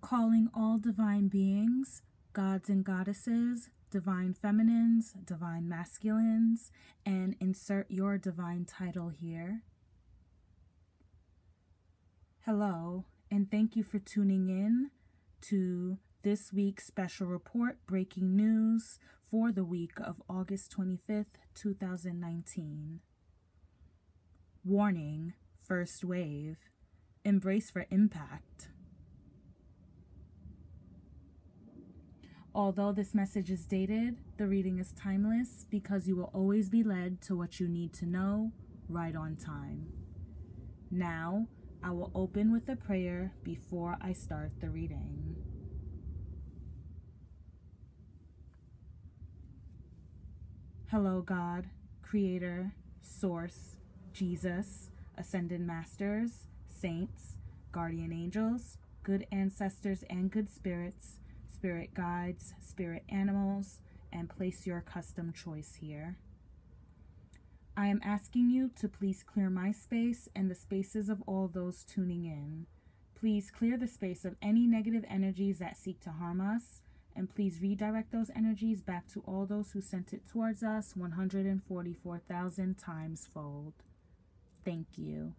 calling all divine beings, gods and goddesses, divine feminines, divine masculines, and insert your divine title here. Hello, and thank you for tuning in to this week's special report, breaking news for the week of August 25th, 2019. Warning, first wave, embrace for impact. Although this message is dated, the reading is timeless because you will always be led to what you need to know right on time. Now, I will open with a prayer before I start the reading. Hello, God, Creator, Source, Jesus, Ascended Masters, Saints, Guardian Angels, good ancestors and good spirits, spirit guides, spirit animals, and place your custom choice here. I am asking you to please clear my space and the spaces of all those tuning in. Please clear the space of any negative energies that seek to harm us, and please redirect those energies back to all those who sent it towards us 144,000 times fold. Thank you.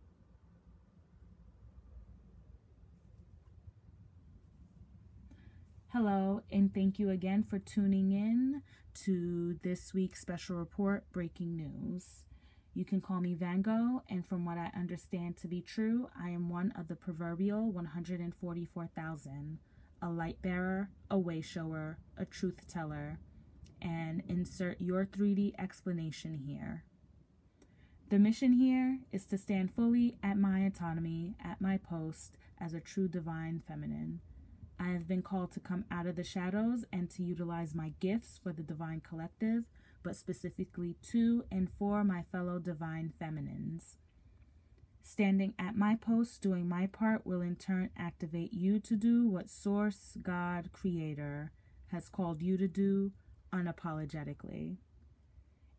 Hello, and thank you again for tuning in to this week's special report, breaking news. You can call me Vanngo, and from what I understand to be true, I am one of the proverbial 144,000, a light bearer, a way shower, a truth teller, and insert your 3D explanation here. The mission here is to stand fully at my autonomy, at my post, as a true divine feminine. I have been called to come out of the shadows and to utilize my gifts for the divine collective, but specifically to and for my fellow divine feminines. Standing at my post, doing my part, will in turn activate you to do what Source, God, Creator has called you to do unapologetically.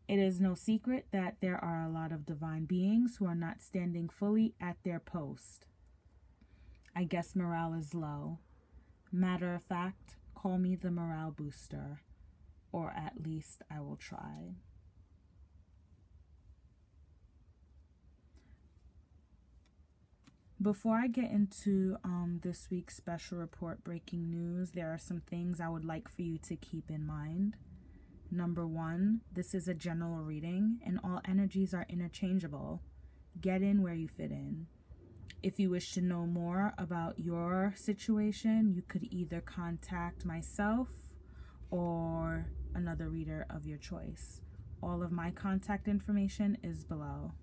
It is no secret that there are a lot of divine beings who are not standing fully at their post. I guess morale is low. Matter of fact, call me the morale booster, or at least I will try. Before I get into this week's special report, breaking news, there are some things I would like for you to keep in mind. Number one, this is a general reading, and all energies are interchangeable. Get in where you fit in. If you wish to know more about your situation, you could either contact myself or another reader of your choice. All of my contact information is below.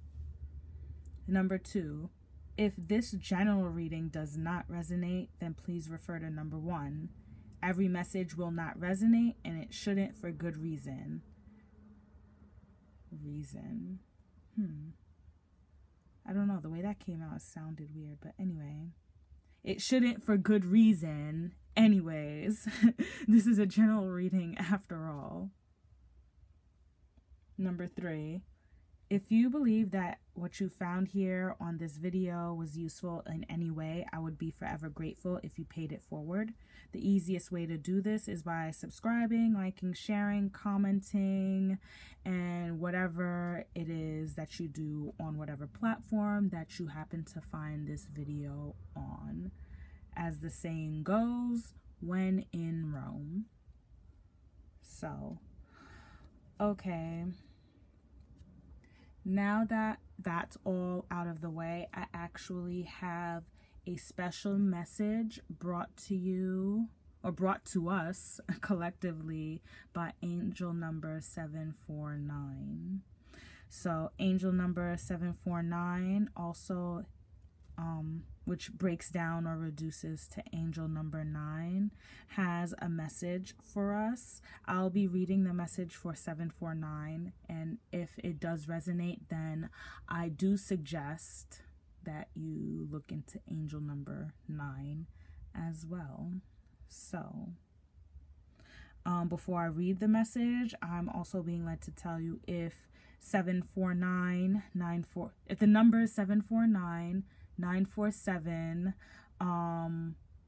Number two, if this general reading does not resonate, then please refer to number one. Every message will not resonate, and it shouldn't for good reason. I don't know, the way that came out sounded weird, but anyway. It shouldn't for good reason. Anyways, this is a general reading after all. Number three, if you believe that what you found here on this video was useful in any way, I would be forever grateful if you paid it forward. The easiest way to do this is by subscribing, liking, sharing, commenting, and whatever it is that you do on whatever platform that you happen to find this video on. As the saying goes, when in Rome. So, okay. Now that that's all out of the way, I actually have a special message brought to you, or brought to us collectively, by angel number 749. So angel number 749 also, which breaks down or reduces to angel number 9, has a message for us. I'll be reading the message for 749, and if it does resonate, then I do suggest that you look into angel number 9 as well. So, before I read the message, I'm also being led to tell you if if the number is 749 947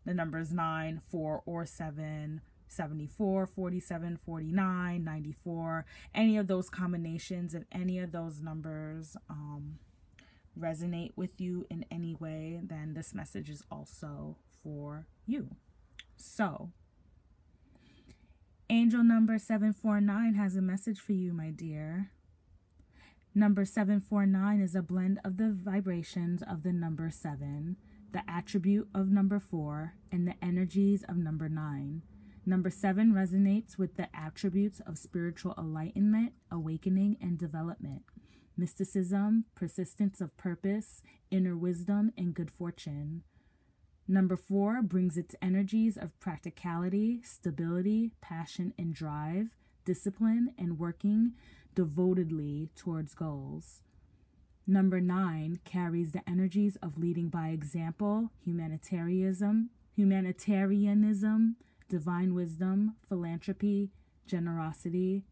the numbers 9, 4, or 7, 74, 47, 49, 94, any of those combinations, if any of those numbers resonate with you in any way, then this message is also for you. So, angel number 749 has a message for you, my dear. Number 749 is a blend of the vibrations of the number 7, the attribute of number 4, and the energies of number 9. Number 7 resonates with the attributes of spiritual enlightenment, awakening, and development, mysticism, persistence of purpose, inner wisdom, and good fortune. Number 4 brings its energies of practicality, stability, passion, and drive, discipline, and working devotedly towards goals. Number 9 carries the energies of leading by example, humanitarianism, divine wisdom, philanthropy, generosity,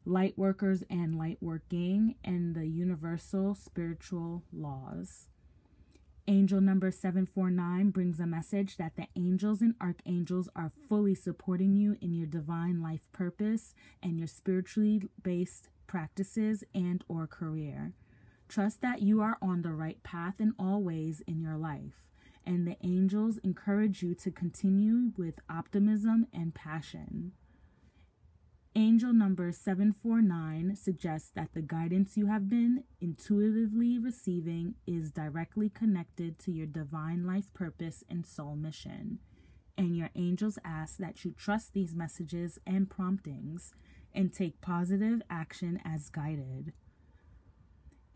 light workers and light working, and the universal spiritual laws. Angel number 749 brings a message that the angels and archangels are fully supporting you in your divine life purpose and your spiritually based practices and or career. Trust that you are on the right path in all ways in your life, and the angels encourage you to continue with optimism and passion. Angel number 749 suggests that the guidance you have been intuitively receiving is directly connected to your divine life purpose and soul mission. And your angels ask that you trust these messages and promptings and take positive action as guided.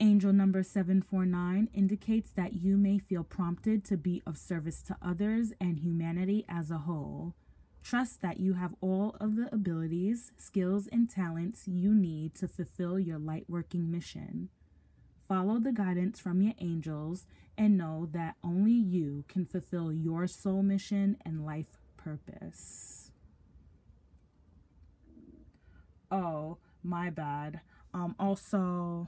Angel number 749 indicates that you may feel prompted to be of service to others and humanity as a whole. Trust that you have all of the abilities, skills, and talents you need to fulfill your lightworking mission. Follow the guidance from your angels and know that only you can fulfill your soul mission and life purpose. Oh, my bad. Also,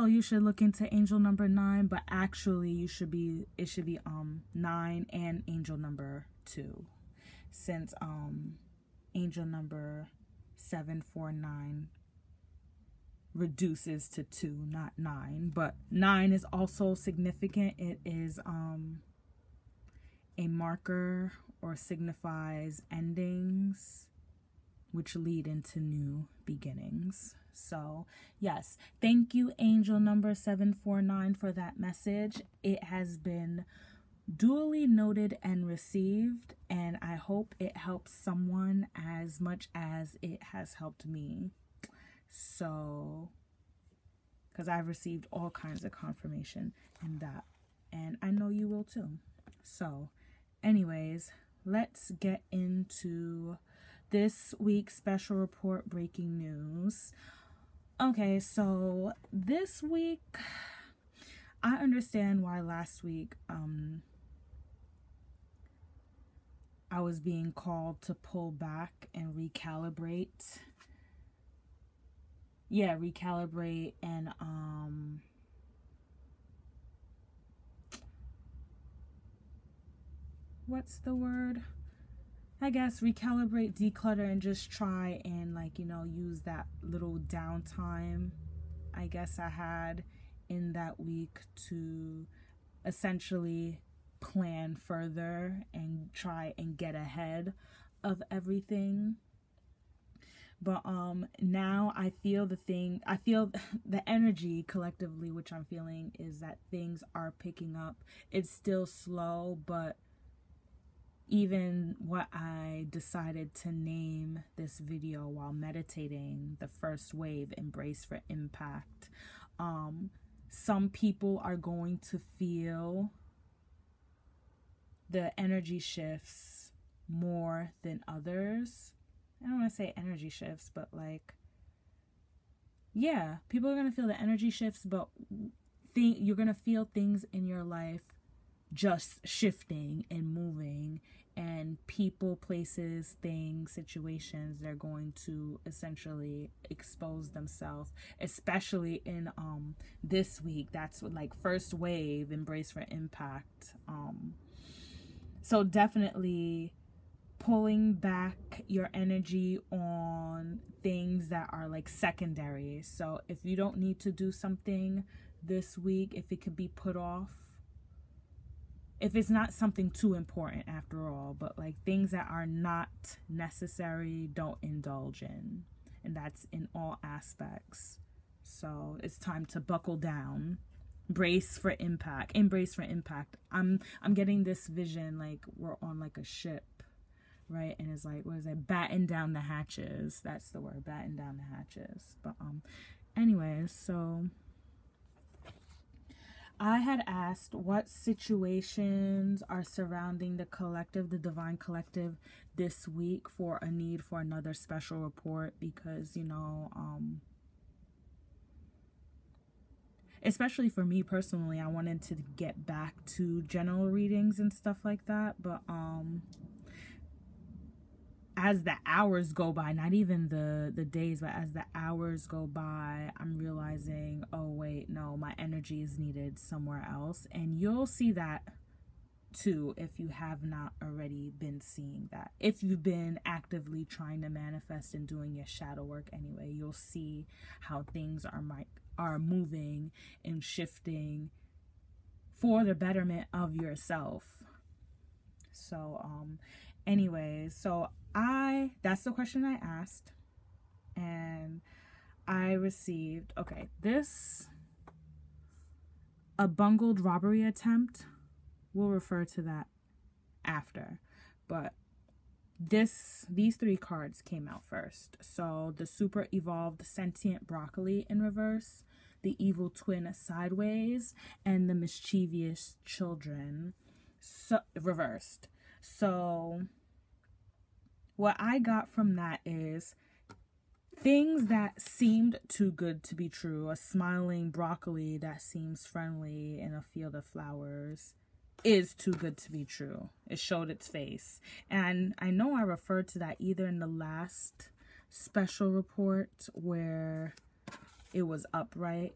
you should look into angel number 9, but actually it should be 9 and angel number 2, since angel number 749 reduces to 2, not 9. But 9 is also significant. It is a marker or signifies endings, which lead into new beginnings. So, yes, thank you, angel number 749, for that message. It has been duly noted and received, and I hope it helps someone as much as it has helped me. So, because I've received all kinds of confirmation in that, and I know you will too. So, anyways, let's get into this week's special report breaking news. Okay, so this week, I understand why last week I was being called to pull back and recalibrate. Yeah, recalibrate and what's the word? I guess recalibrate, declutter, and just try and use that little downtime I guess I had in that week to essentially plan further and try and get ahead of everything. But now I feel the energy collectively, which I'm feeling, is that things are picking up. It's still slow, but even what I decided to name this video while meditating, the first wave, Embrace for Impact, some people are going to feel the energy shifts more than others. I don't want to say energy shifts, but people are going to feel the energy shifts, but you're going to feel things in your life just shifting and moving, and people, places, things, situations, they're going to essentially expose themselves, especially in this week. That's what, first wave, Embrace for Impact, So definitely pulling back your energy on things that are like secondary. So if you don't need to do something this week, if it could be put off, if it's not something too important after all, but like things that are not necessary, don't indulge in. And that's in all aspects. So it's time to buckle down. Embrace for impact. I'm getting this vision like we're on like a ship, right? And it's like, what is it? Batten down the hatches. That's the word, batten down the hatches. But anyways, so I had asked what situations are surrounding the collective, the divine collective, this week for a need for another special report, because, you know, especially for me personally, I wanted to get back to general readings and stuff like that. But as the hours go by, not even the days, but as the hours go by, I'm realizing, oh wait, no, my energy is needed somewhere else. And you'll see that too if you have not already been seeing that. If you've been actively trying to manifest and doing your shadow work anyway, you'll see how things are moving and shifting for the betterment of yourself. So anyways, so that's the question I asked, and I received, okay, a bungled robbery attempt. We'll refer to that after, but these three cards came out first. So the super evolved sentient broccoli in reverse, the evil twin sideways, and the mischievous children reversed. So what I got from that is things that seemed too good to be true. A smiling broccoli that seems friendly in a field of flowers is too good to be true. It showed its face. And I know I referred to that either in the last special report where it was upright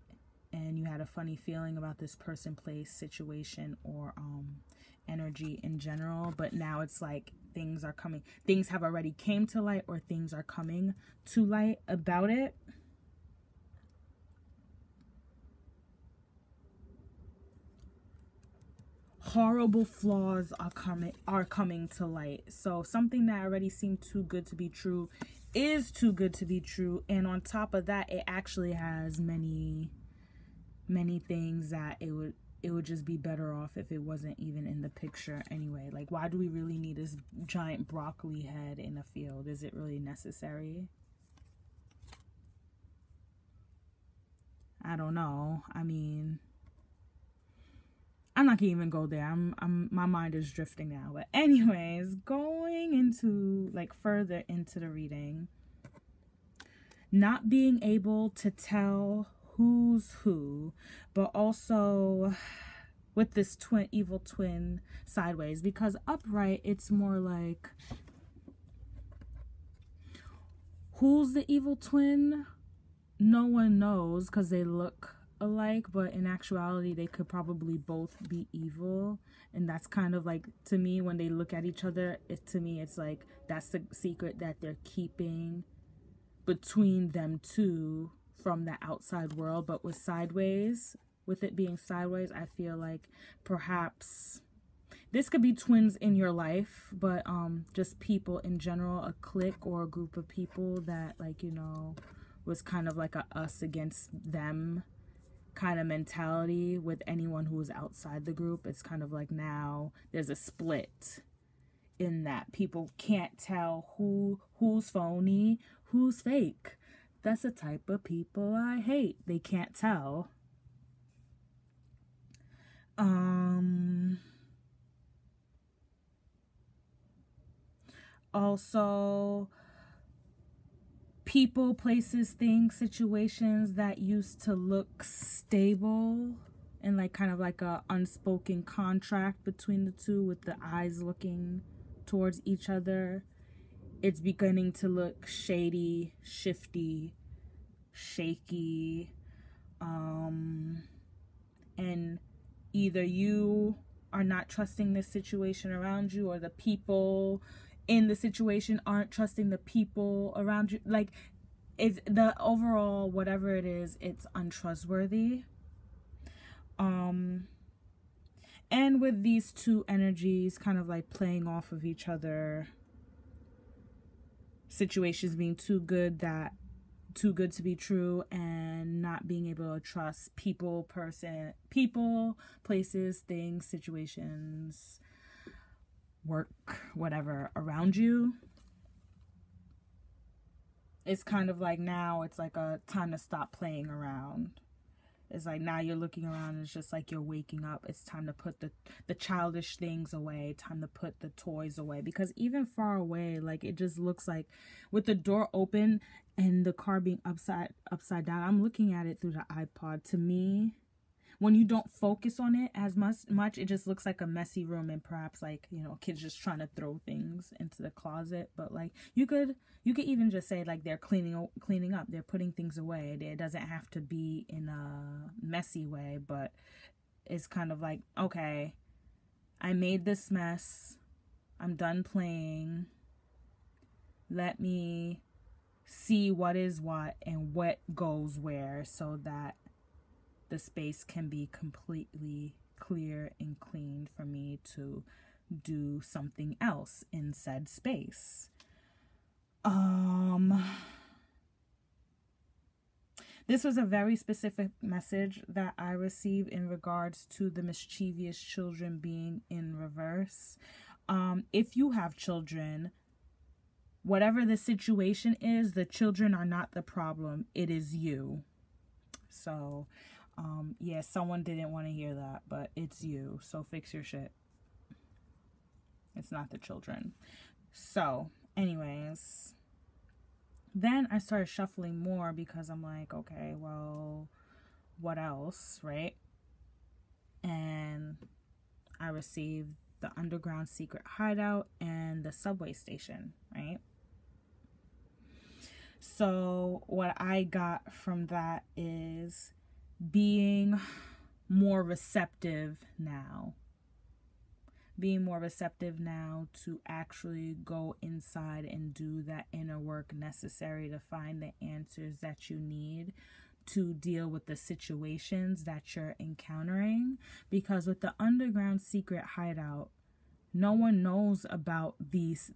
and you had a funny feeling about this person, place, situation, or energy in general, but now it's like things have already came to light, or things are coming to light about it. Horrible flaws are coming to light. So something that already seemed too good to be true is too good to be true, and on top of that, it actually has many things that it would just be better off if it wasn't even in the picture anyway. Like, why do we really need this giant broccoli head in a field? Is it really necessary? I don't know. I mean, I'm not gonna even go there. My mind is drifting now. But anyways, going into like further into the reading, not being able to tell who's who, but also with this evil twin sideways, because upright, it's more like, who's the evil twin? No one knows because they look alike, but in actuality they could probably both be evil. And that's kind of like, to me, when they look at each other, it's like that's the secret that they're keeping between them two from the outside world. But with it being sideways, I feel like perhaps this could be twins in your life, but just people in general, a clique or a group of people that, like, you know, was kind of like a us against them kind of mentality with anyone who was outside the group. It's kind of like now there's a split in that people can't tell who's phony, who's fake. That's the type of people I hate. They can't tell. Also, people, places, things, situations that used to look stable and like kind of like a unspoken contract between the two, with the eyes looking towards each other, it's beginning to look shady, shifty, shaky, and either you are not trusting this situation around you, or the people in the situation aren't trusting the people around you. Like, it's the overall, whatever it is, it's untrustworthy. And with these two energies kind of like playing off of each other, situations being too good to be true, and not being able to trust people, places, things, situations, work, whatever around you. It's kind of like now it's like a time to stop playing around. It's like now you're looking around and it's just like you're waking up. It's time to put the childish things away. Time to put the toys away. Because even far away, like, it just looks like with the door open and the car being upside down, I'm looking at it through the iPod. To me, when you don't focus on it as much, it just looks like a messy room, and perhaps, like, you know, kids just trying to throw things into the closet. But like, you could even just say like they're cleaning up, they're putting things away. It doesn't have to be in a messy way, but it's kind of like, okay, I made this mess, I'm done playing, let me see what is what and what goes where, so that the space can be completely clear and clean for me to do something else in said space. This was a very specific message that I received in regards to the mischievous children being in reverse. If you have children, whatever the situation is, the children are not the problem. It is you. So, yeah, someone didn't want to hear that, but it's you. So fix your shit. It's not the children. So, anyways, then I started shuffling more because I'm like, okay, well, what else, right? And I received the underground secret hideout and the subway station, right? So what I got from that is being more receptive now. Being more receptive now to actually go inside and do that inner work necessary to find the answers that you need to deal with the situations that you're encountering. Because with the underground secret hideout, no one knows about these.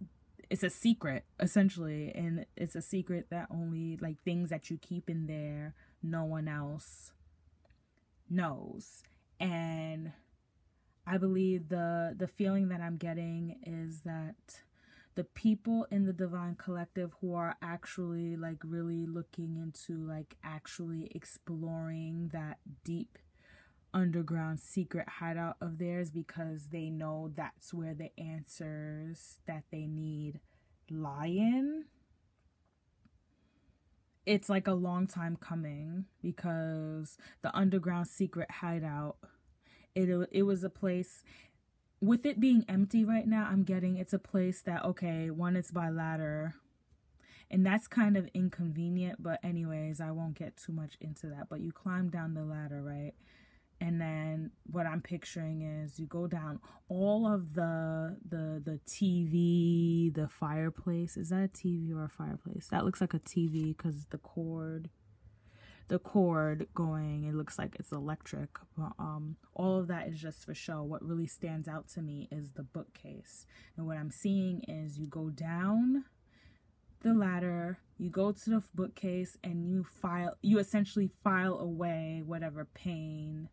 It's a secret, essentially, and it's a secret that only, like, things that you keep in there, no one else knows. And I believe the feeling that I'm getting is that the people in the Divine Collective who are actually, like, really looking into, like, actually exploring that deep underground secret hideout of theirs, because they know that's where the answers that they need lie in. It's like a long time coming, because the underground secret hideout, it was a place, with it being empty right now, I'm getting it's a place that, okay, one, it's by ladder, and that's kind of inconvenient, but anyways, I won't get too much into that. But you climb down the ladder, right? And then what I'm picturing is you go down all of the TV, the fireplace. Is that a TV or a fireplace? That looks like a TV because the cord going, it looks like it's electric. But all of that is just for show. What really stands out to me is the bookcase. And what I'm seeing is you go down the ladder, you go to the bookcase, and you essentially file away whatever pain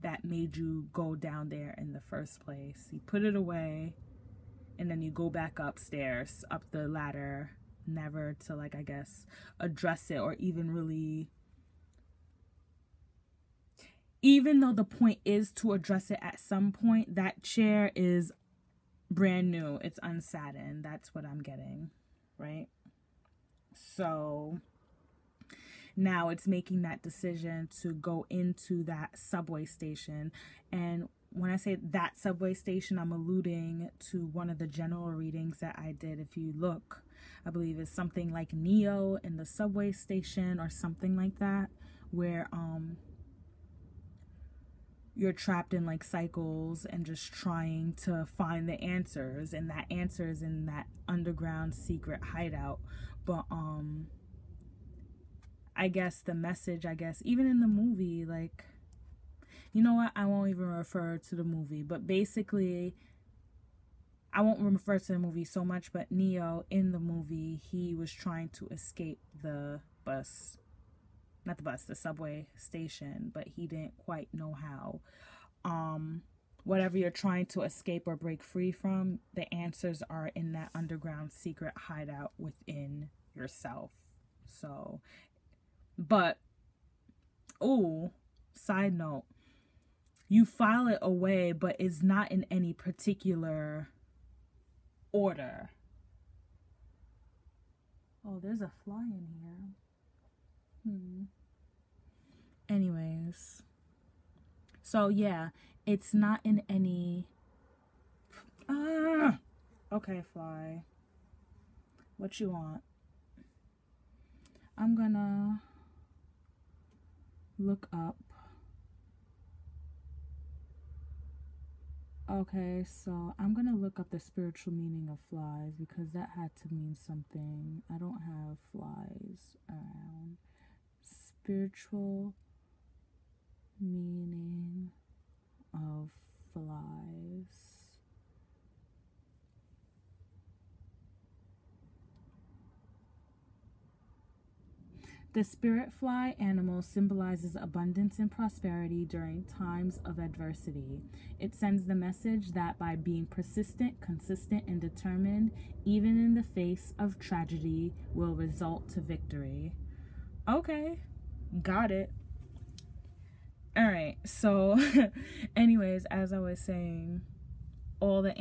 that made you go down there in the first place. You put it away, and then you go back upstairs, up the ladder, never to, like, I guess, address it, or even really, even though the point is to address it at some point, that chair is brand new. It's unsatin. That's what I'm getting, right? So now it's making that decision to go into that subway station. And when I say that subway station, I'm alluding to one of the general readings that I did. If you look, I believe it's something like Neo in the subway station or something like that, where you're trapped in like cycles and just trying to find the answers, and that answer is in that underground secret hideout. But I guess the message, even in the movie, like, you know what, I won't even refer to the movie, but basically I won't refer to the movie so much, but Neo in the movie, he was trying to escape the bus, not the bus, the subway station, but he didn't quite know how. Whatever you're trying to escape or break free from, the answers are in that underground secret hideout within yourself. So, but, oh, side note, you file it away, but it's not in any particular order. Oh, there's a fly in here. Anyways, so yeah, it's not in any. Okay, fly. What you want? I'm gonna look up. Okay, so I'm gonna look up the spiritual meaning of flies, because that had to mean something. I don't have flies around. Spiritual meaning of flies. The spirit fly animal symbolizes abundance and prosperity during times of adversity. It sends the message that by being persistent, consistent, and determined, even in the face of tragedy, will result to victory. Okay, got it. All right, so anyways, as I was saying, all the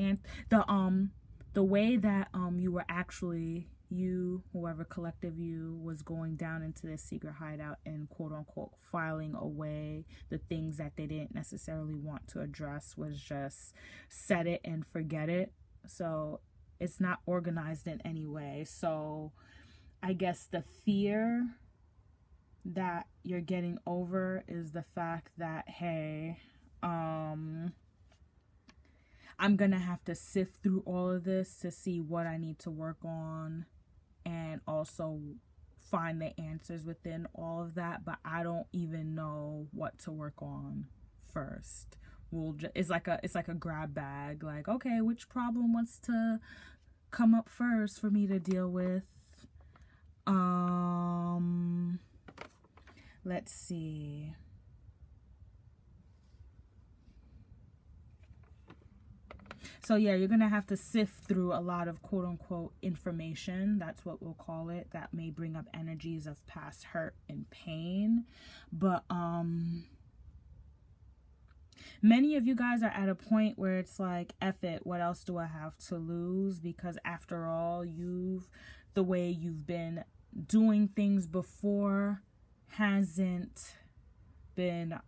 way that you were actually, you, whoever collective you, was going down into this secret hideout and quote unquote filing away the things that they didn't necessarily want to address, was just set it and forget it. So it's not organized in any way. So I guess the fear that you're getting over is the fact that, hey, I'm gonna have to sift through all of this to see what I need to work on, and also find the answers within all of that, but I don't even know what to work on first. It's like a grab bag, like, okay, which problem wants to come up first for me to deal with? Let's see. So yeah, you're gonna have to sift through a lot of quote unquote information, that's what we'll call it, that may bring up energies of past hurt and pain. But many of you guys are at a point where it's like, F it, what else do I have to lose? Because after all, the way you've been doing things before hasn't been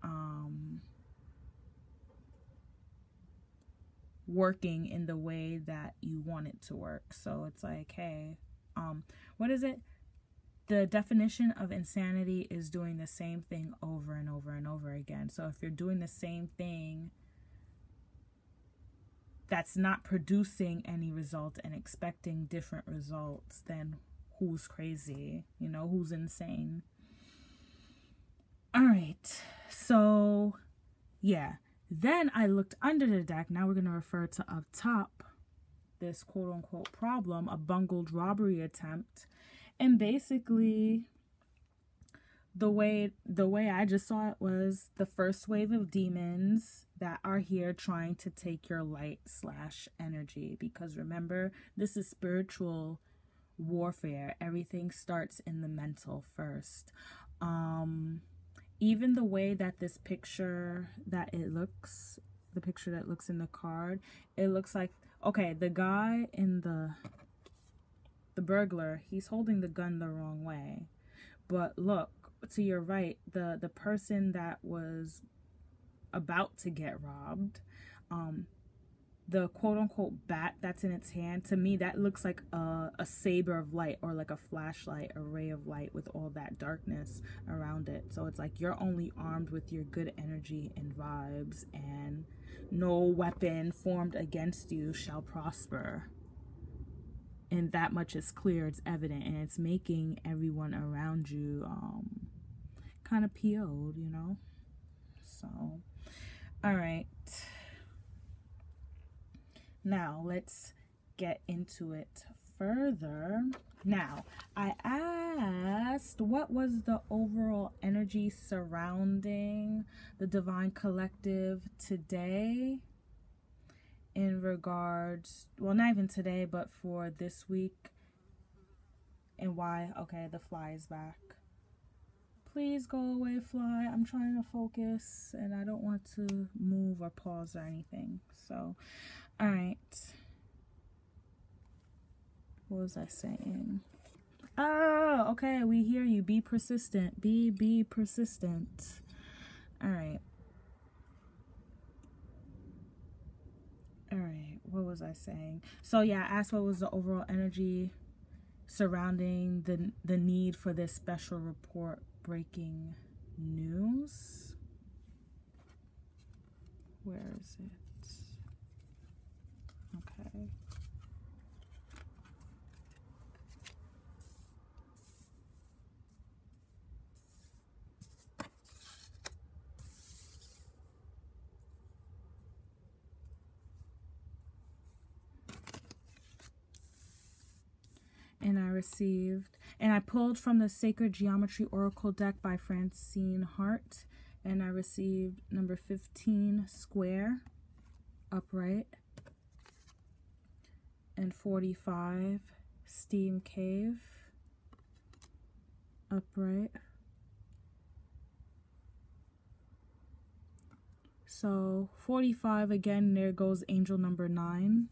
working in the way that you want it to work. So it's like, hey, what is it? The definition of insanity is doing the same thing over and over and over again. So if you're doing the same thing that's not producing any result and expecting different results, then who's crazy? You know, who's insane? All right. So, yeah. Then I looked under the deck. Now we're going to refer to up top this quote unquote problem, a bungled robbery attempt. And basically the way I just saw it was the first wave of demons that are here trying to take your light/energy. Because remember, this is spiritual warfare. Everything starts in the mental first. Even the way that this picture that it looks, the picture that looks in the card, it looks like, okay, the guy in the burglar, he's holding the gun the wrong way. But look to your right, the person that was about to get robbed, the quote-unquote bat that's in its hand, to me that looks like a saber of light, or like a flashlight, a ray of light with all that darkness around it. So it's like you're only armed with your good energy and vibes, and no weapon formed against you shall prosper. And that much is clear, it's evident, and it's making everyone around you kind of PO'd, you know? So, all right. Now, let's get into it further. Now, I asked what was the overall energy surrounding the Divine Collective today in regards, well, not even today, but for this week, and why. Okay, the fly is back. Please go away, fly. I'm trying to focus, and I don't want to move or pause or anything. So, all right. What was I saying? Oh, okay. We hear you. Be persistent. Be persistent. All right. All right. What was I saying? So yeah, I asked what was the overall energy surrounding the need for this special report breaking news. Where is it? Okay. And I pulled from the Sacred Geometry Oracle deck by Francine Hart, and I received number 15, square, upright, and 45, steam cave, upright. So 45, again, there goes angel number 9.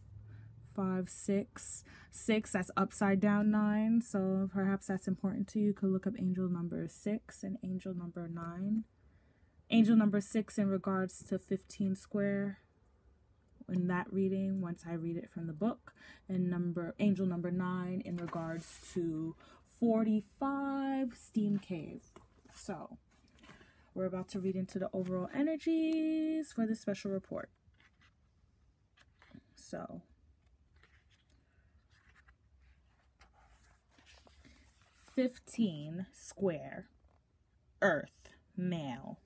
5, 6, 6, that's upside down 9, so perhaps that's important to you. You could look up angel number 6 and angel number 9. Angel number 6 in regards to 15 square in that reading once I read it from the book, and angel number 9 in regards to 45 steam cave. So we're about to read into the overall energies for this special report. So 15 square, earth, male.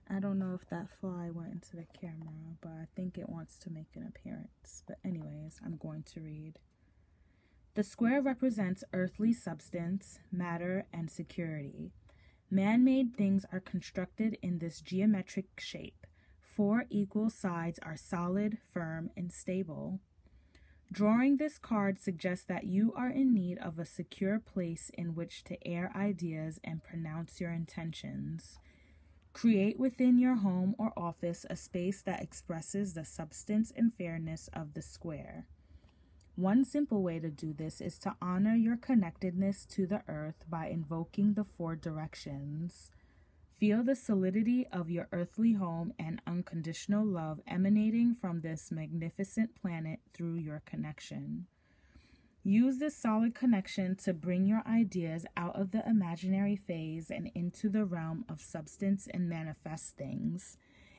I don't know if that fly went into the camera, but I think it wants to make an appearance. But anyways, I'm going to read. The square represents earthly substance, matter, and security. Man-made things are constructed in this geometric shape. 4 equal sides are solid, firm, and stable. Drawing this card suggests that you are in need of a secure place in which to air ideas and pronounce your intentions. Create within your home or office a space that expresses the substance and fairness of the square. One simple way to do this is to honor your connectedness to the earth by invoking the 4 directions. Feel the solidity of your earthly home and unconditional love emanating from this magnificent planet through your connection. Use this solid connection to bring your ideas out of the imaginary phase and into the realm of substance and manifest things.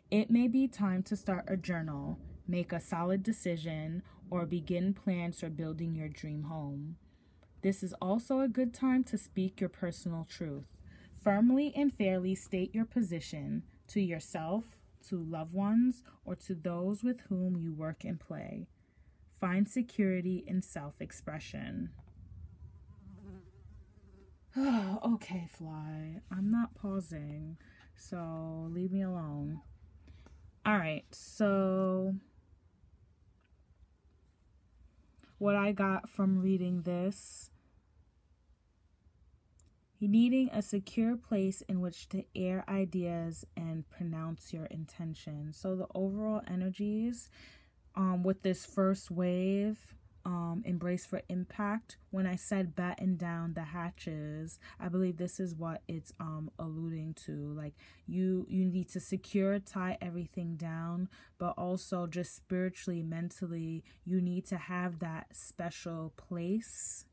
It may be time to start a journal, make a solid decision, or begin plans for building your dream home. This is also a good time to speak your personal truth. Firmly and fairly state your position to yourself, to loved ones, or to those with whom you work and play. Find security in self-expression. Okay, fly. I'm not pausing, so leave me alone. All right, so what I got from reading this: needing a secure place in which to air ideas and pronounce your intentions. So the overall energies with this first wave embrace for impact. When I said batten down the hatches, I believe this is what it's alluding to. Like you need to secure, tie everything down, but also just spiritually, mentally, you need to have that special place.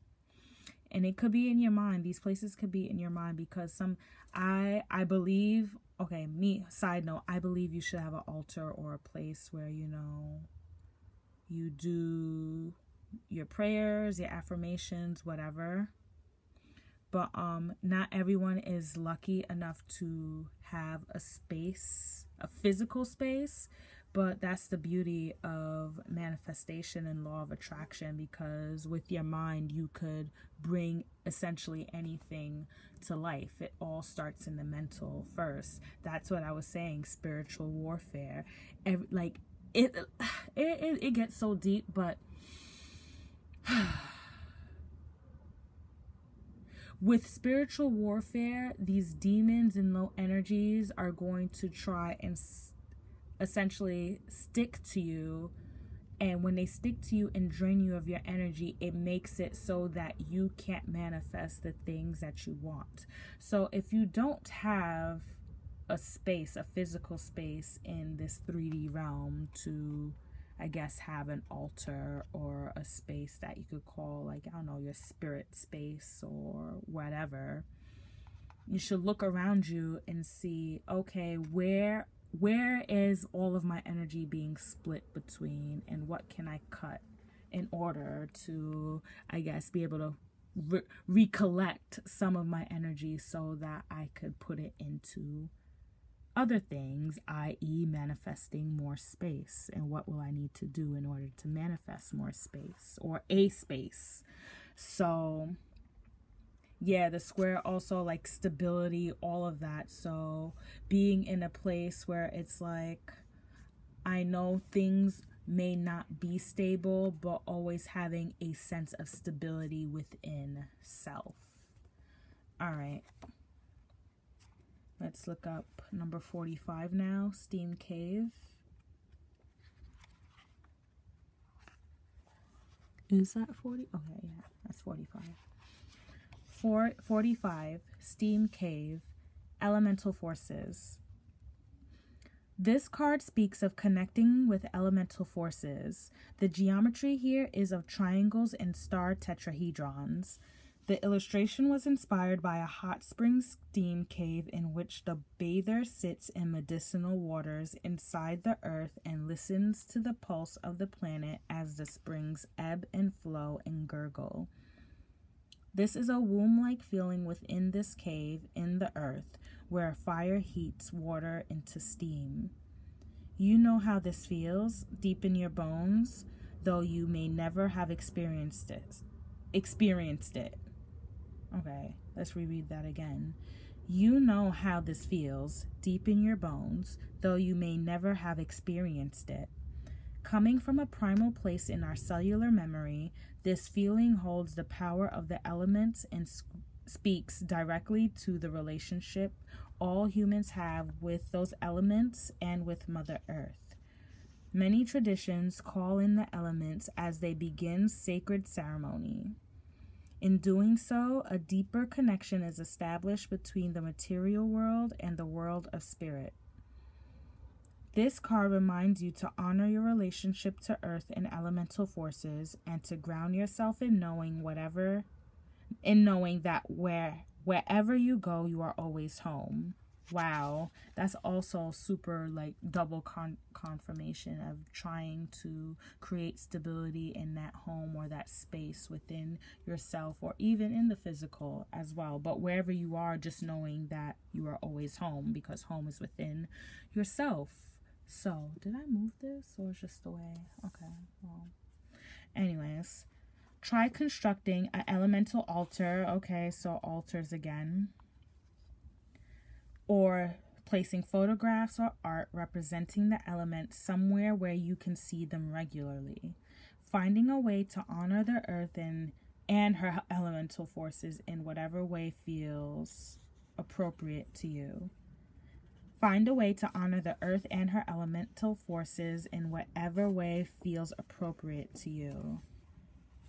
And it could be in your mind. These places could be in your mind because I believe, okay, side note, I believe you should have an altar or a place where, you know, you do your prayers, your affirmations, whatever. But not everyone is lucky enough to have a space, a physical space. But that's the beauty of manifestation and law of attraction, because with your mind you could bring essentially anything to life. It all starts in the mental first. That's what I was saying, spiritual warfare. It gets so deep, but with spiritual warfare, these demons and low energies are going to try and essentially stick to you. And when they stick to you and drain you of your energy, it makes it so that you can't manifest the things that you want. So if you don't have a space, a physical space in this 3D realm to, I guess, have an altar or a space that you could call, like, I don't know, your spirit space or whatever, you should look around you and see, okay, where is all of my energy being split between, and what can I cut in order to, I guess, be able to recollect some of my energy so that I could put it into other things, i.e. manifesting more space. And what will I need to do in order to manifest more space or a space? So yeah, the square also like stability, all of that. So being in a place where it's like, I know things may not be stable, but always having a sense of stability within self. All right. Let's look up number 45 now, Steam Cave. Is that 40? Okay, yeah, that's 45. 45, Steam Cave, Elemental Forces. This card speaks of connecting with elemental forces. The geometry here is of triangles and star tetrahedrons. The illustration was inspired by a hot spring steam cave in which the bather sits in medicinal waters inside the earth and listens to the pulse of the planet as the springs ebb and flow and gurgle. This is a womb-like feeling within this cave in the earth, where fire heats water into steam. You know how this feels, deep in your bones, though you may never have experienced it. Okay, let's reread that again. You know how this feels, deep in your bones, though you may never have experienced it. Coming from a primal place in our cellular memory, this feeling holds the power of the elements and speaks directly to the relationship all humans have with those elements and with Mother Earth. Many traditions call in the elements as they begin sacred ceremony. In doing so, a deeper connection is established between the material world and the world of spirit. This card reminds you to honor your relationship to earth and elemental forces, and to ground yourself in knowing that wherever you go, you are always home. Wow, that's also super like double confirmation of trying to create stability in that home or that space within yourself, or even in the physical as well. But wherever you are, just knowing that you are always home, because home is within yourself. So did I move this, or is just the way? Okay, well, anyways, try constructing an elemental altar. Okay, so altars again. Or placing photographs or art representing the elements somewhere where you can see them regularly. Finding a way to honor the earth and her elemental forces in whatever way feels appropriate to you. Find a way to honor the earth and her elemental forces in whatever way feels appropriate to you.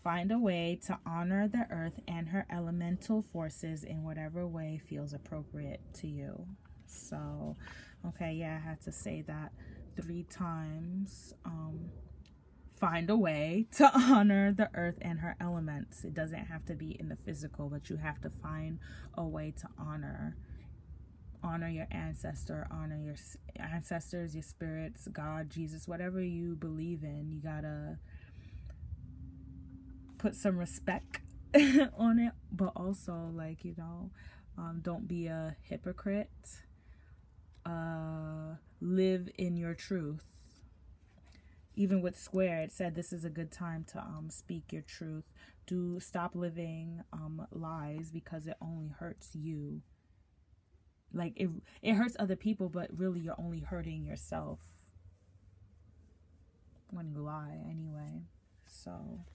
Find a way to honor the earth and her elemental forces in whatever way feels appropriate to you. So, okay, yeah, I had to say that 3 times. Find a way to honor the earth and her elements. It doesn't have to be in the physical, but you have to find a way to honor your ancestor, honor your ancestors, your spirits, God, Jesus, whatever you believe in. You gotta put some respect on it, but also, like, you know, don't be a hypocrite. Live in your truth. Even with Square, it said this is a good time to speak your truth. Stop living lies, because it only hurts you. Like, it hurts other people, but really you're only hurting yourself when you lie anyway. So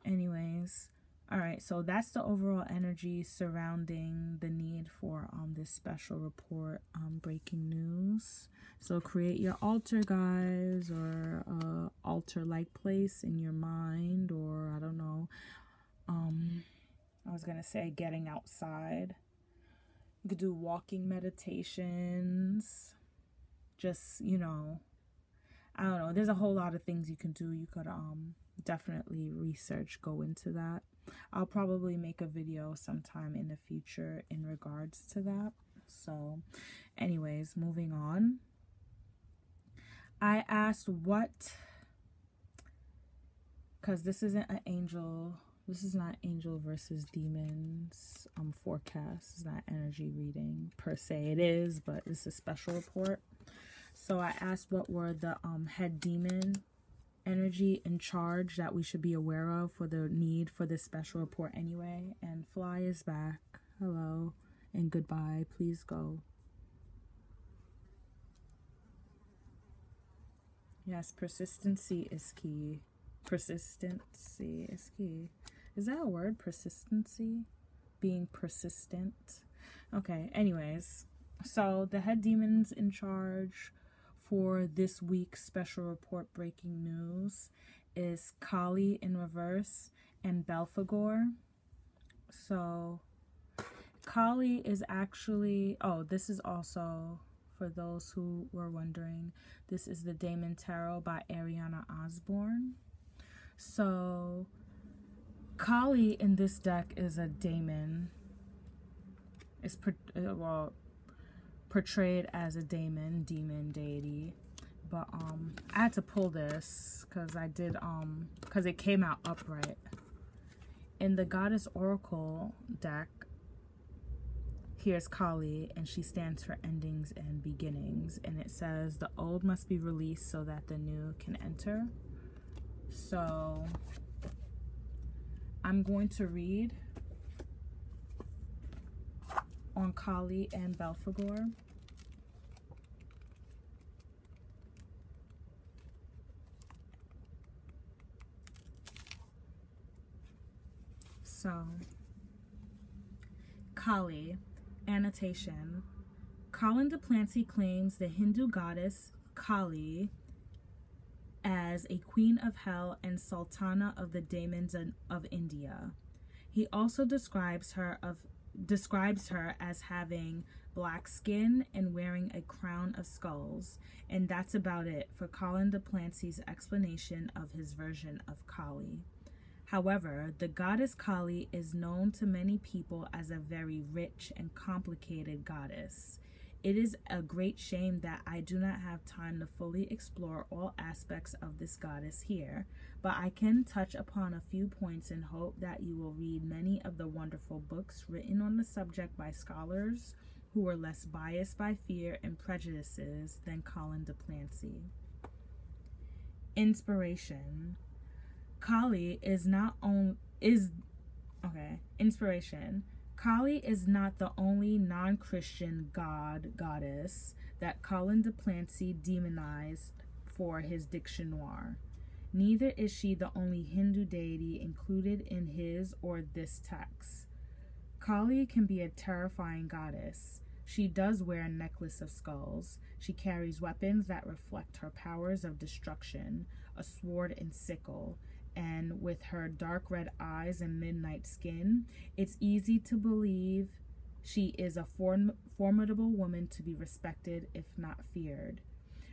anyways, all right, so that's the overall energy surrounding the need for this special report, breaking news. So create your altar, guys, or altar-like place in your mind, or I don't know. I was gonna say getting outside. You could do walking meditations. Just, you know, I don't know. There's a whole lot of things you can do. You could definitely go into that. I'll probably make a video sometime in the future in regards to that. So anyways, moving on. I asked because this isn't an angel, this is not angel versus demons forecast. It's not energy reading per se. It is, but it's a special report. So I asked what were the head demon energy in charge that we should be aware of for the need for this special report anyway. And Fly is back. Hello and goodbye. Please go. Yes, persistency is key. Persistency is key. Is that a word? Persistency? Being persistent? Okay, anyways. So the head demons in charge for this week's special report breaking news is Kali in reverse and Belphegor. So Kali is actually, this is also, for those who were wondering, this is the Daemon Tarot by Ariana Osborne. So Kali in this deck is a daemon. It's portrayed as a demon deity, but I had to pull this because it came out upright. In the Goddess Oracle deck, here's Kali, and she stands for endings and beginnings, and it says the old must be released so that the new can enter. So I'm going to read on Kali and Belphegor. So, Kali, annotation. Colin DePlancy claims the Hindu goddess Kali as a queen of hell and sultana of the demons of India. He also describes her as having black skin and wearing a crown of skulls, and that's about it for Colin DePlancy's explanation of his version of Kali. However, the goddess Kali is known to many people as a very rich and complicated goddess. It is a great shame that I do not have time to fully explore all aspects of this goddess here, but I can touch upon a few points and hope that you will read many of the wonderful books written on the subject by scholars who were less biased by fear and prejudices than Colin DePlancy. Inspiration. Kali is inspiration. Kali is not the only non-Christian goddess that Colin DePlancy demonized for his dictionary. Neither is she the only Hindu deity included in his or this text. Kali can be a terrifying goddess. She does wear a necklace of skulls. She carries weapons that reflect her powers of destruction, a sword and sickle, and with her dark red eyes and midnight skin, it's easy to believe she is a formidable woman to be respected, if not feared.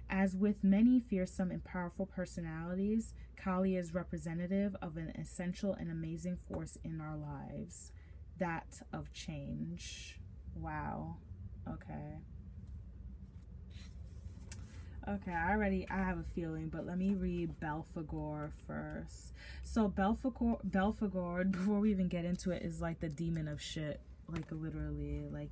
As with many fearsome and powerful personalities, Kali is representative of an essential and amazing force in our lives, that of change. Wow. Okay. Okay, I have a feeling, but let me read Belphegor first. So Belphegor, before we even get into it, is like the demon of shit. Like, literally, like,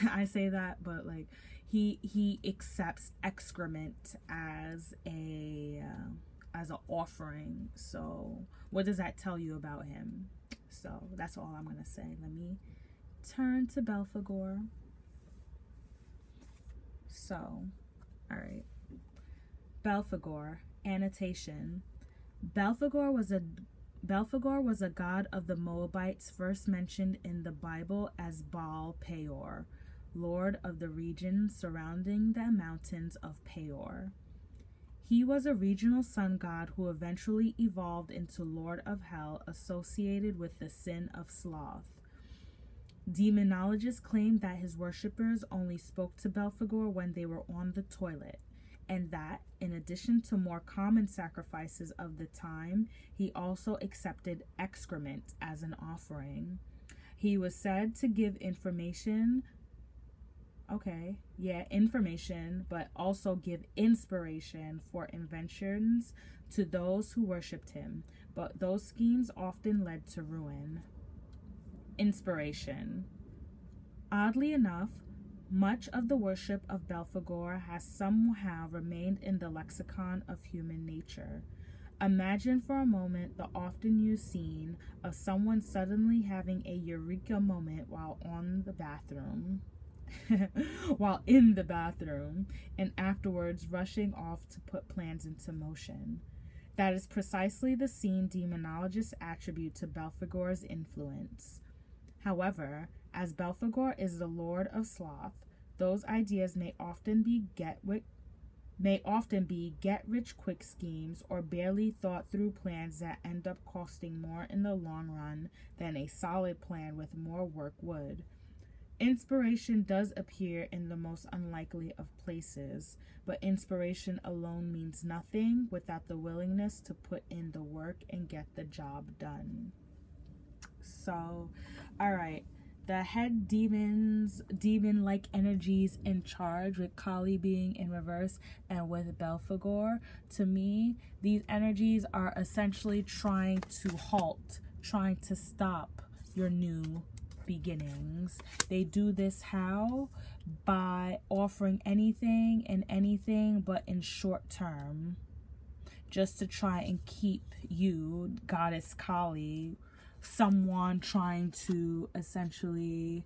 I say that, but like, he accepts excrement as an offering. So what does that tell you about him? So that's all I'm gonna say. Let me turn to Belphegor. So, all right. Belphegor, annotation. Belphegor was a god of the Moabites, first mentioned in the Bible as Baal Peor, lord of the region surrounding the mountains of Peor. He was a regional sun god who eventually evolved into Lord of Hell, associated with the sin of sloth. Demonologists claim that his worshippers only spoke to Belphegor when they were on the toilet, and that, in addition to more common sacrifices of the time, he also accepted excrement as an offering. He was said to give information, but also give inspiration for inventions to those who worshipped him, but those schemes often led to ruin. Inspiration. Oddly enough, much of the worship of Belphegor has somehow remained in the lexicon of human nature. Imagine for a moment the often used scene of someone suddenly having a eureka moment while in the bathroom, and afterwards rushing off to put plans into motion. That is precisely the scene demonologists attribute to Belphegor's influence. However, as Belphegor is the lord of sloth, those ideas may often be get-rich-quick schemes or barely thought-through plans that end up costing more in the long run than a solid plan with more work would. Inspiration does appear in the most unlikely of places, but inspiration alone means nothing without the willingness to put in the work and get the job done. So, all right. The head demon-like energies in charge, with Kali being in reverse and with Belphegor, to me, these energies are essentially trying to stop your new beginnings. They do this how? By offering anything but in short term, just to try and keep you, Goddess Kali, someone trying to essentially,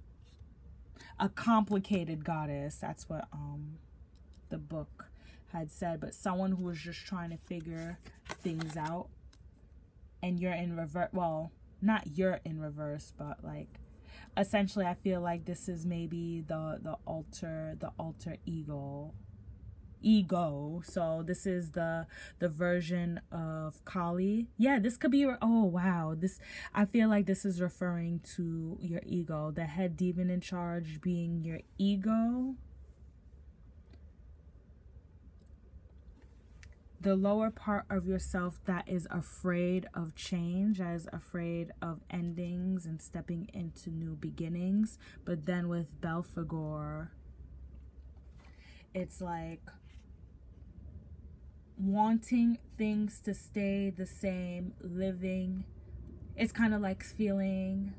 a complicated goddess, that's what the book had said, but someone who was just trying to figure things out, and you're in reverse. Well, not you're in reverse, but like essentially I feel like this is maybe the alter ego. So this is the version of Kali. Yeah, this could be I feel like this is referring to your ego, the head demon in charge being your ego, the lower part of yourself that is afraid of change, that is afraid of endings and stepping into new beginnings. But then with Belphegor, it's like wanting things to stay the same, living. It's kind of like feeling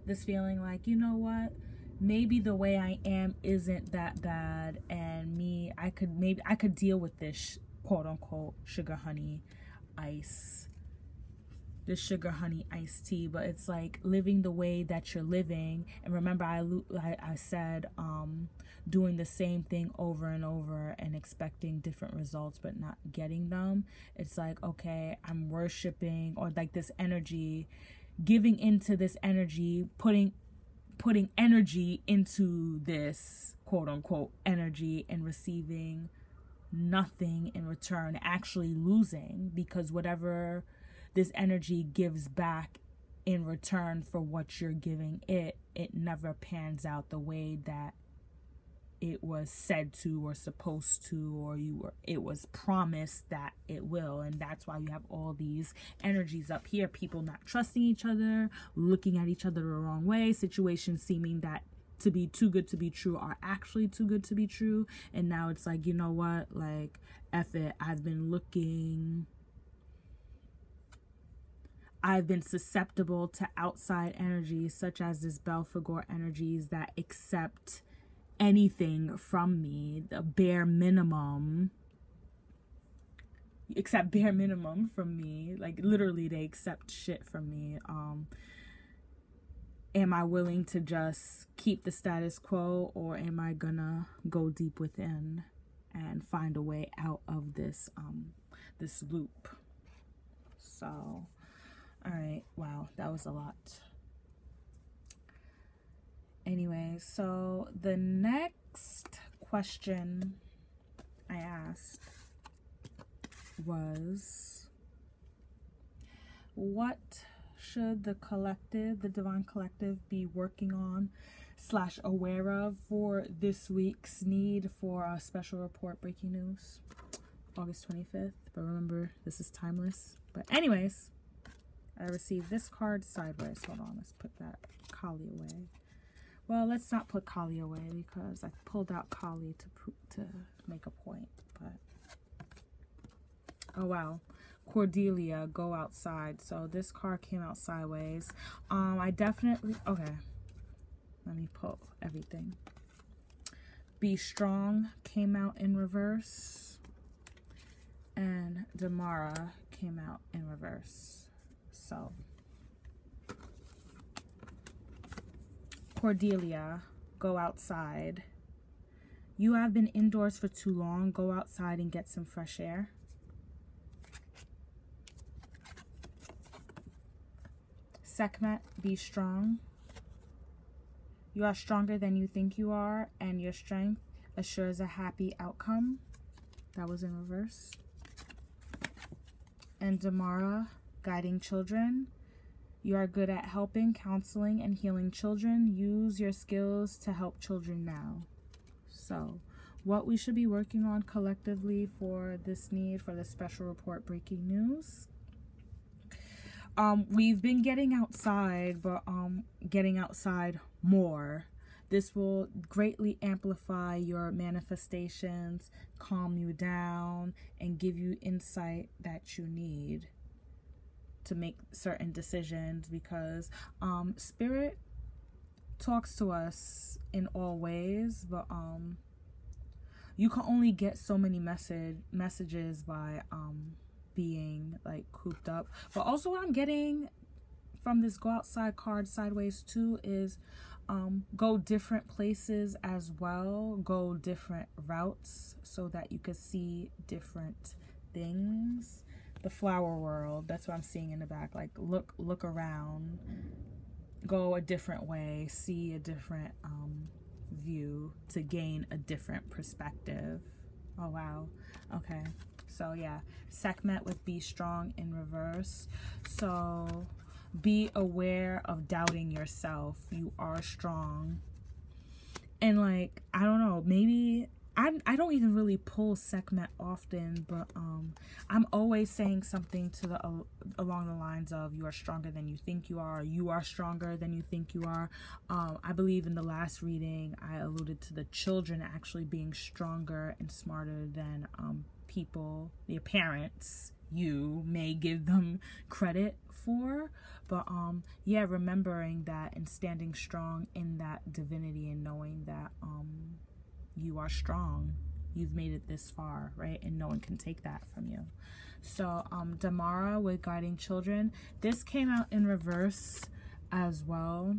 like, you know what, maybe the way I am isn't that bad, and I could deal with this quote unquote sugar honey iced tea. But it's like living the way that you're living. And remember, I said doing the same thing over and over and expecting different results but not getting them. It's like, okay, I'm worshiping, or like this energy, giving into this energy, putting energy into this quote unquote energy, and receiving nothing in return, actually losing, because whatever this energy gives back in return for what you're giving it, it never pans out the way that it was said to or supposed to, or it was promised that it will. And that's why you have all these energies up here, people not trusting each other, looking at each other the wrong way, situations seeming that to be too good to be true are actually too good to be true. And now it's like, you know what, like, F it, I've been susceptible to outside energies such as this Belphegor energies that accept anything from me, the bare minimum, from me. Like, literally, they accept shit from me. Am I willing to just keep the status quo, or am I gonna go deep within and find a way out of this this loop? So, all right, wow, that was a lot. Anyway, so the next question I asked was, what should the collective, the divine collective, be working on / aware of for this week's need for a special report breaking news, August 25th. But remember, this is timeless. But anyways, I received this card sideways. Hold on, let's put that Kali away. Well, let's not put Kali away because I pulled out Kali to make a point. But oh wow, Cordelia, go outside. So this card came out sideways. I definitely, okay, let me pull everything. Be strong came out in reverse, and Damara came out in reverse. So Cordelia, go outside. You have been indoors for too long. Go outside and get some fresh air. Sekhmet, be strong. You are stronger than you think you are, and your strength assures a happy outcome. That was in reverse. And Damara, guiding children. You are good at helping, counseling, and healing children. Use your skills to help children now. So, what we should be working on collectively for this need for the special report breaking news. We've been getting outside, but getting outside more. This will greatly amplify your manifestations, calm you down, and give you insight that you need to make certain decisions, because spirit talks to us in all ways, but you can only get so many messages by being like cooped up. But also what I'm getting from this go outside card sideways too is go different places as well, go different routes so that you could see different things. The flower world, that's what I'm seeing in the back. Like look around, go a different way, see a different view to gain a different perspective. Oh wow, okay. So yeah, Sekhmet with be strong in reverse. So be aware of doubting yourself. You are strong. And like, I don't know, maybe I don't even really pull Sekhmet often, but I'm always saying something to along the lines of you are stronger than you think you are. You are stronger than you think you are. I believe in the last reading I alluded to the children actually being stronger and smarter than people, their parents, you may give them credit for. But yeah, remembering that and standing strong in that divinity and knowing that you are strong, you've made it this far, right? And no one can take that from you. So Damara with guiding children, this came out in reverse as well.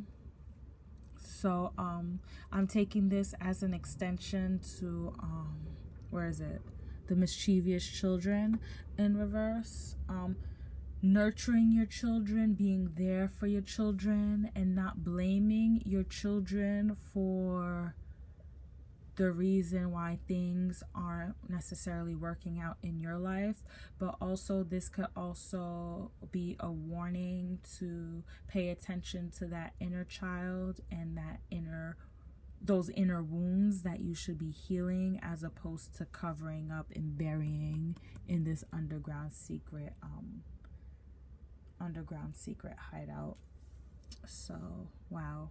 So I'm taking this as an extension to where is it, the mischievous children in reverse. Nurturing your children, being there for your children, and not blaming your children for the reason why things aren't necessarily working out in your life, but also this could also be a warning to pay attention to that inner child and those inner wounds that you should be healing, as opposed to covering up and burying in this underground secret hideout. So wow.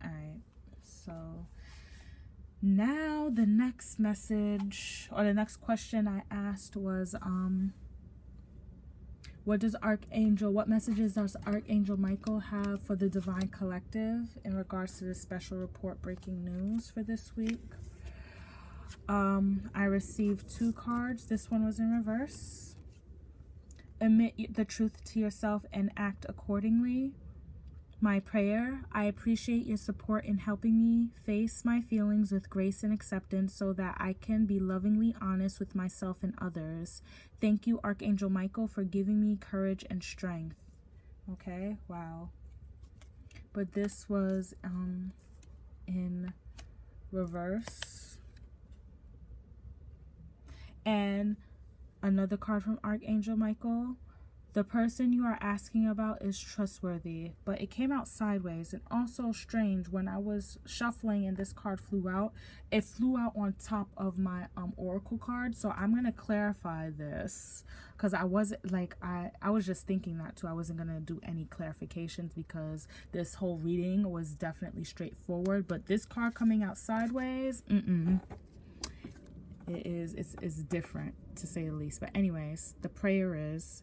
All right, so now the next message, or the next question I asked was what messages does Archangel Michael have for the Divine Collective in regards to the special report breaking news for this week? I received 2 cards. This one was in reverse. Admit the truth to yourself and act accordingly. My prayer: I appreciate your support in helping me face my feelings with grace and acceptance so that I can be lovingly honest with myself and others. Thank you, Archangel Michael, for giving me courage and strength. Okay, wow. But this was in reverse. And another card from Archangel Michael: the person you are asking about is trustworthy, but it came out sideways. And also strange, when I was shuffling and this card flew out, it flew out on top of my oracle card. So I'm going to clarify this, because I wasn't like, I was just thinking that too. I wasn't going to do any clarifications because this whole reading was definitely straightforward. But this card coming out sideways, it's different, to say the least. But anyways, the prayer is: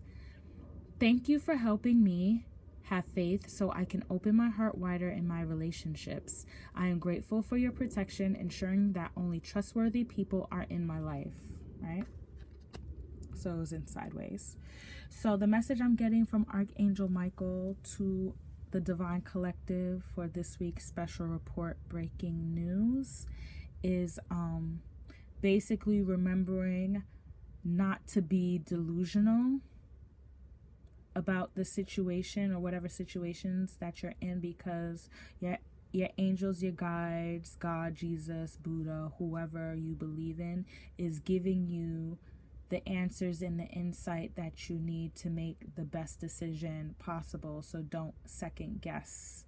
thank you for helping me have faith so I can open my heart wider in my relationships. I am grateful for your protection, ensuring that only trustworthy people are in my life. Right? So it was in sideways. So the message I'm getting from Archangel Michael to the Divine Collective for this week's special report breaking news is basically remembering not to be delusional about the situation or whatever situations that you're in, because your angels, your guides, God, Jesus, Buddha, whoever you believe in, is giving you the answers and the insight that you need to make the best decision possible. So don't second guess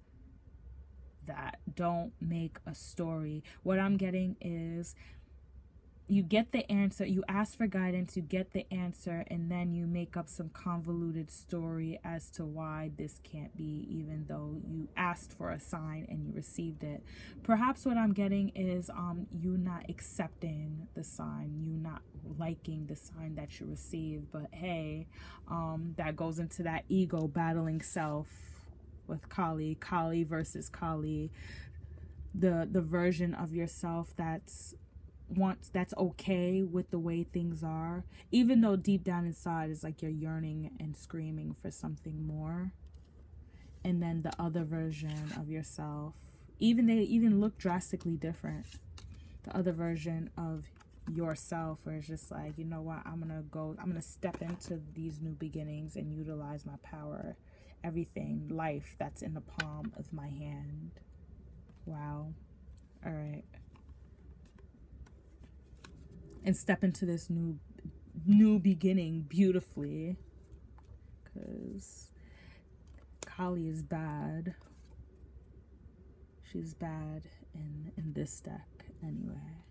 that. Don't make a story. What I'm getting is, you get the answer, you ask for guidance, you get the answer, and then you make up some convoluted story as to why this can't be, even though you asked for a sign and you received it. Perhaps what I'm getting is you not accepting the sign, you not liking the sign that you received. But hey, that goes into that ego battling self with Kali versus Kali, the version of yourself that's okay with the way things are, even though deep down inside is like you're yearning and screaming for something more. And then the other version of yourself, they even look drastically different. The other version of yourself, where it's just like, you know what, I'm gonna step into these new beginnings and utilize my power, everything, life that's in the palm of my hand. Wow. All right. And step into this new beginning beautifully, because Kali is bad. She's bad in this deck anyway.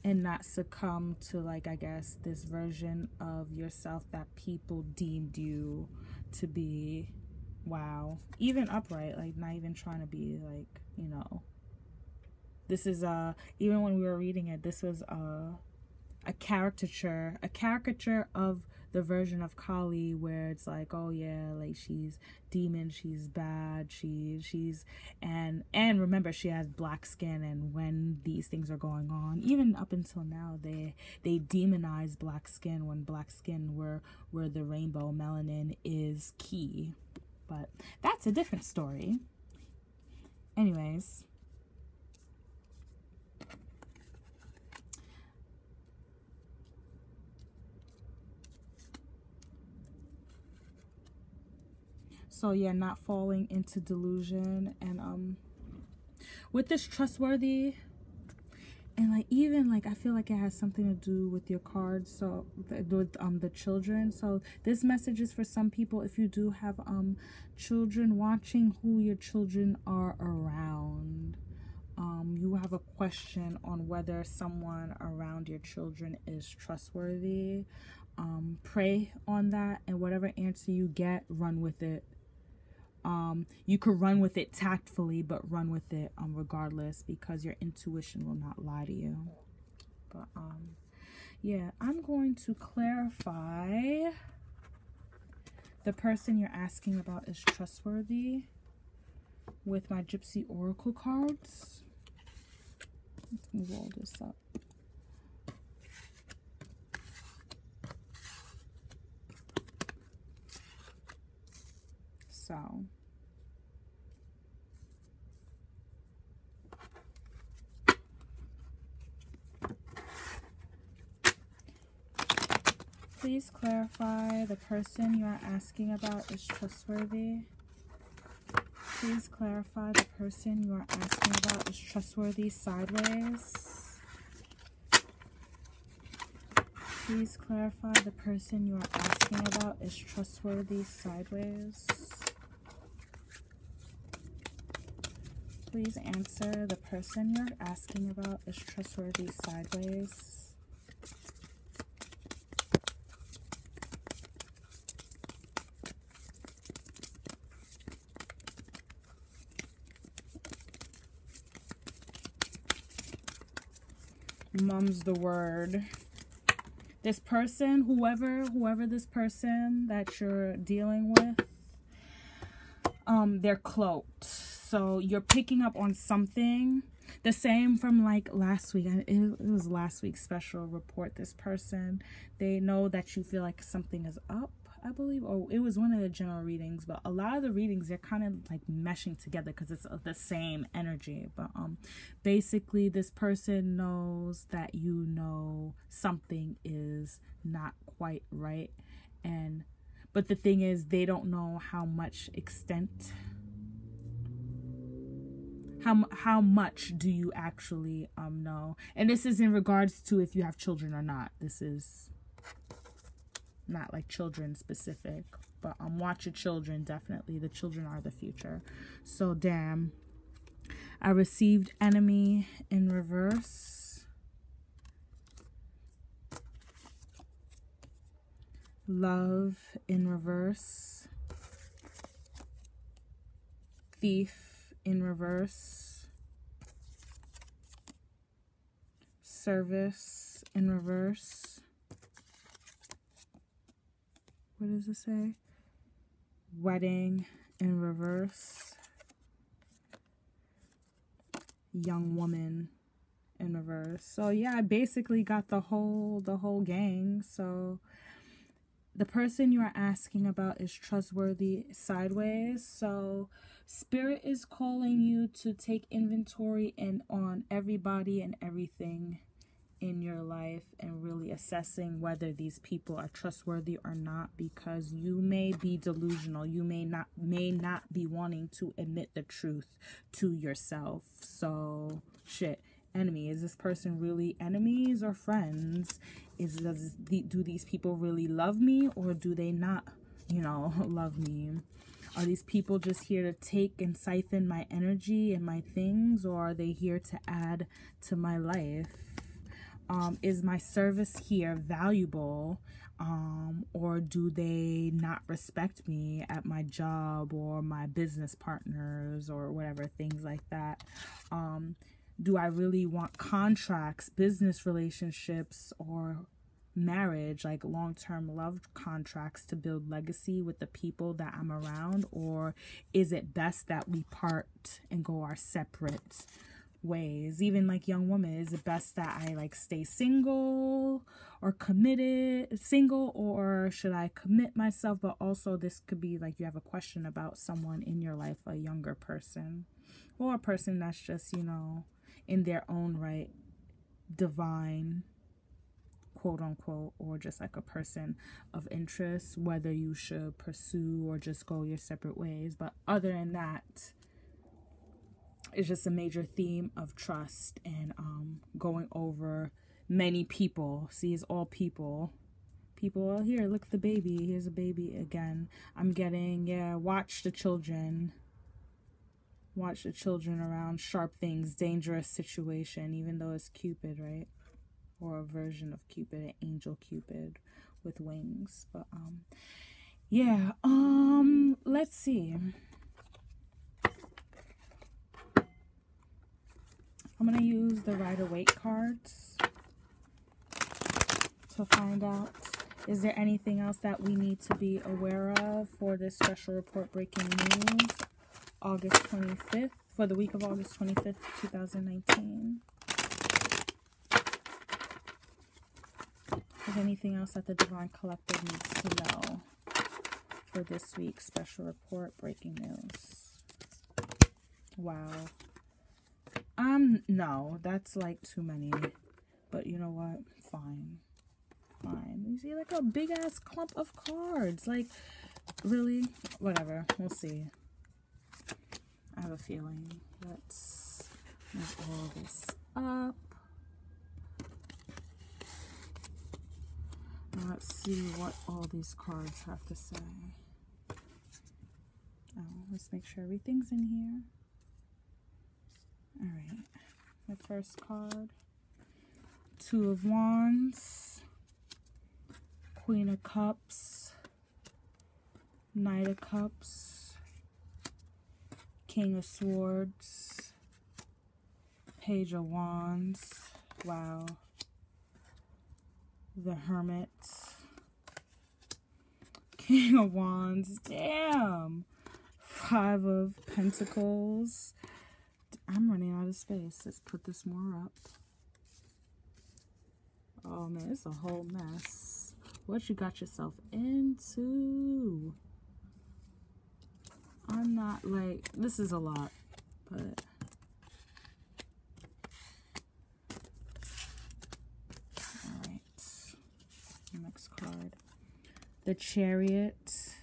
And not succumb to, like, I guess, this version of yourself that people deemed you to be. Wow. Even upright, like, not even trying to be, like, you know. This is, even when we were reading it, this was a caricature of the version of Kali where it's like, oh yeah, like, she's demon, she's bad, and remember, she has black skin, and when these things are going on, even up until now, they demonize black skin, when black skin where the rainbow melanin is key. But that's a different story. Anyways, So yeah, not falling into delusion. And with this trustworthy, and like even like I feel like it has something to do with your cards, so with the children. So this message is for some people if you do have children, watching who your children are around. You have a question on whether someone around your children is trustworthy. Pray on that, and whatever answer you get, run with it. You could run with it tactfully, but run with it regardless, because your intuition will not lie to you. But yeah, I'm going to clarify the person you're asking about is trustworthy with my Gypsy Oracle cards. Let's move all this up. So please clarify the person you are asking about is trustworthy. Please clarify the person you are asking about is trustworthy sideways. Please clarify the person you are asking about is trustworthy sideways. Please answer the person you're asking about is trustworthy sideways. Mum's the word. This person, whoever this person that you're dealing with, they're cloaked. So you're picking up on something. The same from like last week. It was last week's special report. This person, they know that you feel like something is up, I believe. Or it was one of the general readings. But a lot of the readings, they're kind of like meshing together because it's the same energy. But basically this person knows that you know something is not quite right. But the thing is, they don't know how much extent. How much do you actually know? And this is in regards to if you have children or not. This is not like children specific, but watch your children. Definitely, the children are the future. So damn, I received enemy in reverse, love in reverse, thief in reverse, service in reverse. What does it say? Wedding in reverse, young woman in reverse. So yeah, I basically got the whole gang. So the person you are asking about is trustworthy sideways. So Spirit is calling you to take inventory on everybody and everything in your life and really assessing whether these people are trustworthy or not, because you may be delusional. You may not be wanting to admit the truth to yourself. So shit, enemy, is this person really enemies or friends? Do these people really love me, or do they not, love me? Are these people just here to take and siphon my energy and my things, or are they here to add to my life? Is my service here valuable, or do they not respect me at my job or my business partners or whatever, things like that? Do I really want contracts, business relationships, or marriage, like long-term love contracts to build legacy with the people that I'm around? Or is it best that we part and go our separate ways? Even like young woman, is it best that I like stay single or single, or should I commit myself? But also this could be like you have a question about someone in your life, a younger person or a person that's just, in their own right, divine, quote unquote, or just like a person of interest, whether you should pursue or just go your separate ways. But other than that, it's just a major theme of trust and going over many people. See, it's all people. People, here, look at the baby. Here's a baby again. I'm getting, yeah, watch the children. Watch the children around sharp things, dangerous situation, even though it's Cupid, right? Or a version of Cupid, an angel Cupid with wings. But, yeah, let's see. I'm going to use the Rider-Waite cards to find out, is there anything else that we need to be aware of for this special report breaking news, August 25th, for the week of August 25th, 2019. Is there anything else that the Divine Collective needs to know for this week's special report breaking news? Wow. No, that's like too many. But you know what? Fine. Fine. You see like a big ass clump of cards. Like, really? Whatever. We'll see. I have a feeling. Let's move all this up. Now let's see what all these cards have to say. Oh, let's make sure everything's in here. All right, the first card, Two of Wands, Queen of Cups, Knight of Cups, King of Swords, Page of Wands, wow, the Hermit, King of Wands, damn, Five of Pentacles. I'm running out of space. Let's put this more up. Oh man, it's a whole mess. What you got yourself into? I'm not like, this is a lot, but alright. Next card. The Chariot.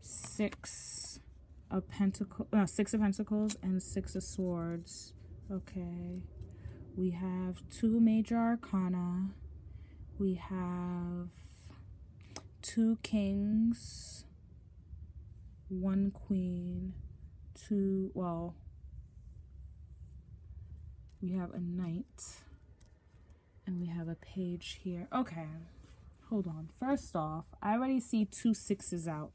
Six of Pentacles and Six of Swords. Okay. We have two major arcana. We have two kings, one queen, two, well, we have a knight, and we have a page here. Okay, hold on. First off, I already see two sixes out.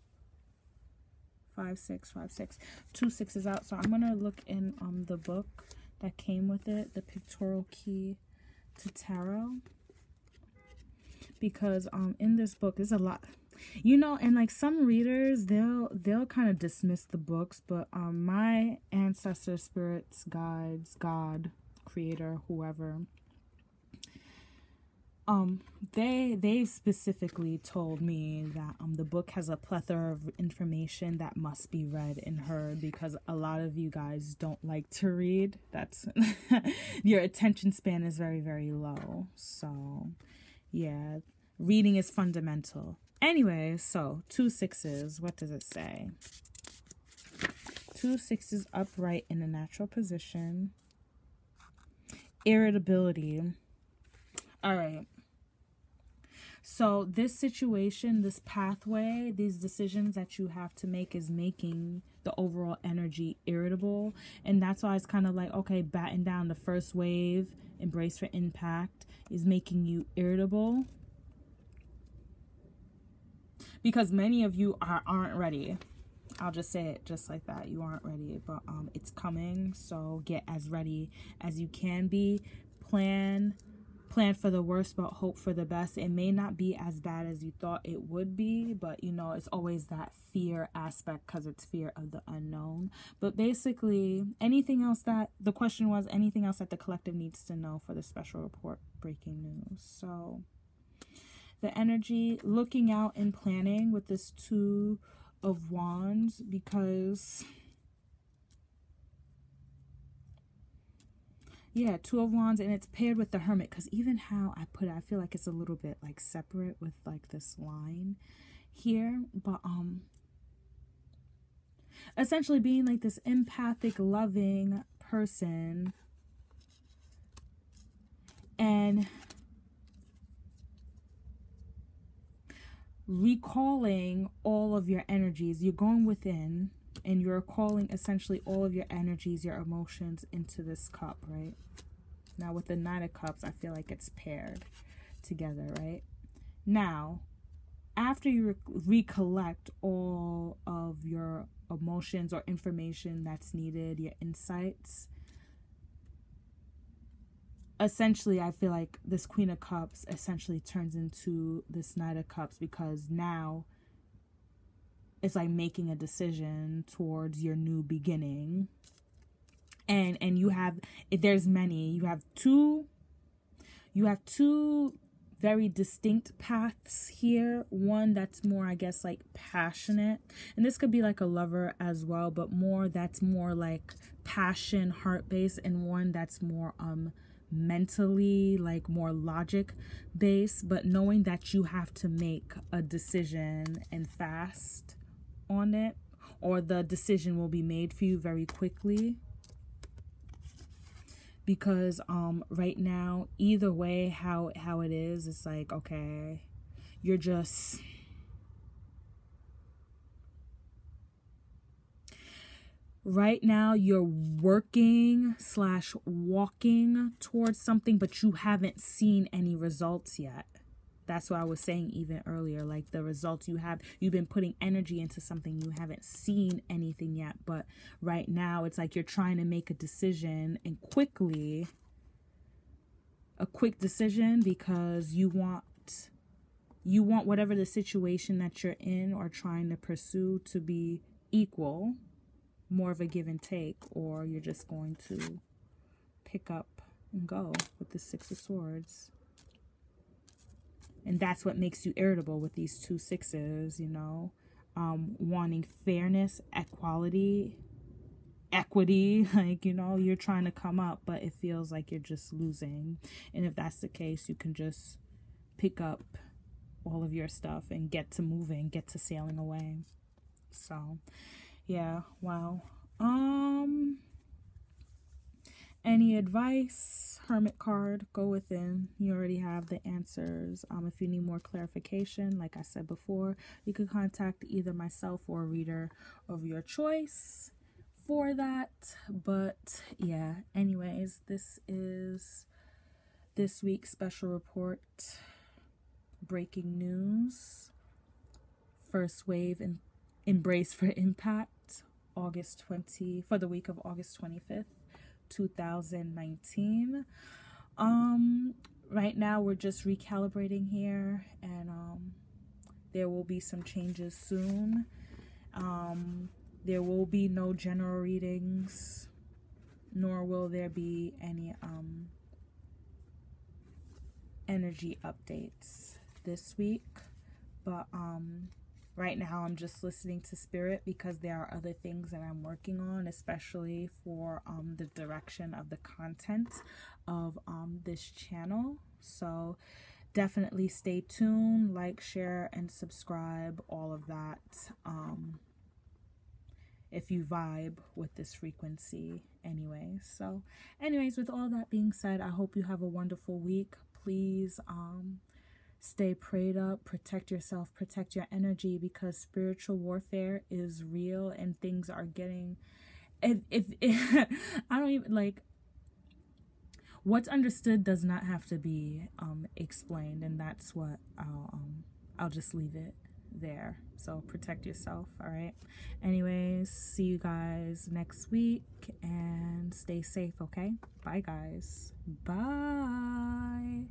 5, 6, 5, 6. Two sixes out. So I'm gonna look in the book that came with it, the Pictorial Key to Tarot, because in this book there's a lot, you know, and like some readers, they'll kind of dismiss the books, but my ancestor spirits, guides, God, creator, whoever, they specifically told me that the book has a plethora of information that must be read and heard, because a lot of you guys don't like to read. That's your attention span is very, very low. So yeah, reading is fundamental. Anyway, so two sixes, what does it say? Two sixes upright in a natural position. Irritability. All right. So this situation, this pathway, these decisions that you have to make is making the overall energy irritable. And that's why it's kind of like, okay, batten down the first wave, embrace for impact, is making you irritable. Because many of you aren't ready. I'll just say it just like that. You aren't ready, but it's coming. So get as ready as you can be. Plan for the worst, but hope for the best. It may not be as bad as you thought it would be, but you know, it's always that fear aspect because it's fear of the unknown. But basically, anything else that, the question was, anything else that the collective needs to know for the special report breaking news. So the energy, looking out and planning with this Two of Wands, because Yeah, Two of Wands, and it's paired with the Hermit, because even how I put it, I feel like it's a little bit like separate with like this line here, but essentially being like this empathic, loving person, and recalling all of your energies. You're going within and you're calling essentially all of your energies, your emotions into this cup, right? Now with the Knight of Cups, I feel like it's paired together, right? Now, after you recollect all of your emotions or information that's needed, your insights, essentially I feel like this Queen of Cups essentially turns into this Knight of Cups, because now it's like making a decision towards your new beginning. And you have, there's many, you have two very distinct paths here. One that's more, I guess, like passionate, and this could be like a lover as well, but that's more like passion, heart based, and one that's more mentally, like more logic based, but knowing that you have to make a decision and fast on it, or the decision will be made for you very quickly. Because right now, either way, how it is, it's like, okay, you're just right now you're working / walking towards something, but you haven't seen any results yet. That's what I was saying even earlier, like the results you've been putting energy into something, you haven't seen anything yet. But right now it's like you're trying to make a decision, and a quick decision, because you want whatever the situation that you're in or trying to pursue to be equal, more of a give and take, or you're just going to pick up and go with the Six of Swords. And that's what makes you irritable with these two sixes, you know, wanting fairness, equity, like, you know, you're trying to come up, but it feels like you're just losing. And if that's the case, you can just pick up all of your stuff and get to moving, get to sailing away. So, yeah, wow. Any advice? Hermit card, go within. You already have the answers. If you need more clarification, like I said before, you can contact either myself or a reader of your choice for that. But yeah, anyways, this is this week's special report. Breaking news. First wave and embrace for impact. August 20 for the week of August 25th. 2019. Right now we're just recalibrating here, and there will be some changes soon. There will be no general readings, nor will there be any energy updates this week. But right now I'm just listening to spirit, because there are other things that I'm working on, especially for the direction of the content of this channel. So definitely stay tuned, like, share, and subscribe, all of that, if you vibe with this frequency anyway. So anyways, with all that being said, I hope you have a wonderful week. Please stay prayed up, protect yourself, protect your energy, because spiritual warfare is real, and things are getting, if I don't even, like, what's understood does not have to be explained, and that's what I'll just leave it there. So protect yourself, all right? Anyways, see you guys next week, and stay safe, okay? Bye, guys. Bye.